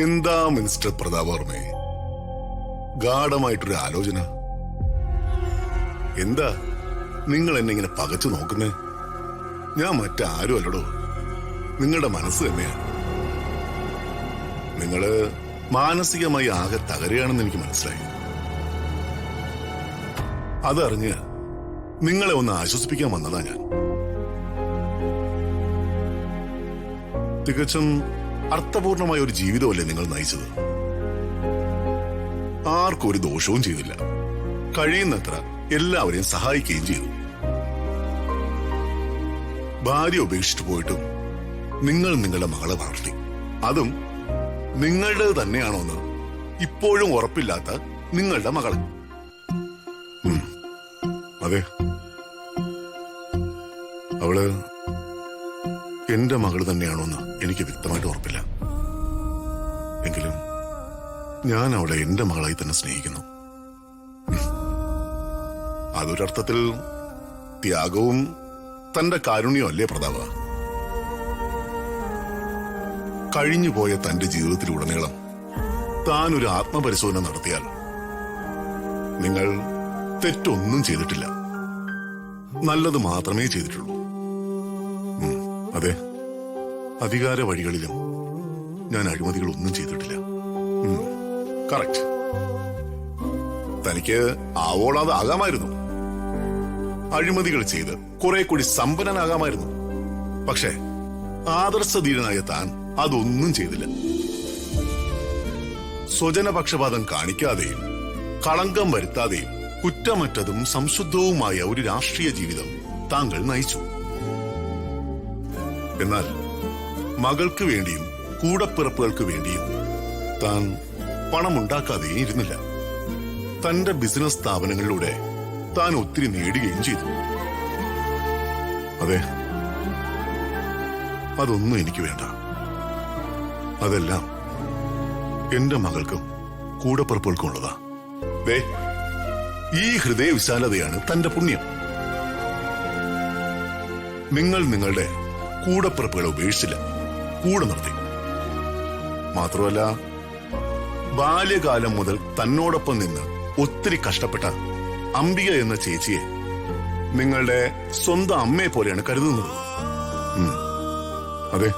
എന്താ മിനിസ്റ്റർ പ്രതാപവർമ്മേ, ഗാഢമായിട്ടൊരു ആലോചന? എന്താ നിങ്ങൾ എന്നെ ഇങ്ങനെ പകച്ചു നോക്കുന്നേ? ഞാൻ മറ്റാരും അല്ലടോ, നിങ്ങളുടെ മനസ്സ് തന്നെയാണ്. നിങ്ങള് മാനസികമായി ആകെ തകരുകയാണെന്ന് എനിക്ക് മനസ്സിലായി. അതറിഞ്ഞ് നിങ്ങളെ ഒന്ന് ആശ്വസിപ്പിക്കാൻ വന്നതാ ഞാൻ. തികച്ചും അർത്ഥപൂർണമായ ഒരു ജീവിതമല്ലേ നിങ്ങൾ നയിച്ചത്. ആർക്കും ഒരു ദോഷവും ചെയ്തില്ല. കഴിയുന്നത്ര എല്ലാവരെയും സഹായിക്കുകയും ചെയ്തു. ഭാര്യ ഉപേക്ഷിച്ചു പോയിട്ടും നിങ്ങൾ നിങ്ങളുടെ മകളെ വളർത്തി. അതും നിങ്ങളുടേത് തന്നെയാണോന്ന് ഇപ്പോഴും ഉറപ്പില്ലാത്ത നിങ്ങളുടെ മകളെ. അതെ, അവള് എന്റെ മകള് തന്നെയാണോന്ന് എനിക്ക് വ്യക്തമായിട്ട് ഉറപ്പില്ല. എങ്കിലും ഞാൻ അവളെ എന്റെ മകളായി തന്നെ സ്നേഹിക്കുന്നു. അതൊരർത്ഥത്തിൽ ത്യാഗവും തന്റെ കാരുണ്യവും അല്ലേ പ്രതാപ? കഴിഞ്ഞുപോയ തന്റെ ജീവിതത്തിലുടനീളം താൻ ഒരു ആത്മപരിശോധന നടത്തിയാൽ നിങ്ങൾ തെറ്റൊന്നും ചെയ്തിട്ടില്ല, നല്ലത് മാത്രമേ ചെയ്തിട്ടുള്ളൂ. അതെ, അധികാര വഴികളിലും ഞാൻ അഴിമതികളൊന്നും ചെയ്തിട്ടില്ല. കറക്റ്റ്. തനിക്ക് ആവോളാതെ ആകാമായിരുന്നു, അഴിമതികൾ ചെയ്ത് കുറെ കൂടി സമ്പന്നനാകാമായിരുന്നു. പക്ഷേ ആദർശധീരനായ താൻ അതൊന്നും ചെയ്തില്ല. സ്വജനപക്ഷപാതം കാണിക്കാതെയും കളങ്കം വരുത്താതെയും കുറ്റമറ്റതും സംശുദ്ധവുമായ ഒരു രാഷ്ട്രീയ ജീവിതം താങ്കൾ നയിച്ചു. എന്നാൽ മകൾക്ക് വേണ്ടിയും കൂടപ്പിറപ്പുകൾക്ക് വേണ്ടിയും താൻ പണമുണ്ടാക്കാതെ ഇരുന്നില്ല. തന്റെ ബിസിനസ് സ്ഥാപനങ്ങളിലൂടെ താൻ ഒത്തിരി നേടുകയും ചെയ്തു. അതെ, അതൊന്നും എനിക്ക് വേണ്ട. അതെല്ലാം എന്റെ മകൾക്കും കൂടപ്പിറപ്പുകൾക്കും ഉള്ളതാ. ദേ, ഈ ഹൃദയ വിശാലതയാണ് തന്റെ പുണ്യം. നിങ്ങൾ നിങ്ങളുടെ കൂടപ്പിറപ്പുകളെ ഉപേക്ഷിച്ചില്ല, കൂടെ നിർത്തി. മാത്രമല്ല, ബാല്യകാലം മുതൽ തന്നോടൊപ്പം നിന്ന് ഒത്തിരി കഷ്ടപ്പെട്ട അംബിക എന്ന ചേച്ചിയെ നിങ്ങളുടെ സ്വന്തം അമ്മയെ പോലെയാണ് കരുതുന്നത്. അതെ,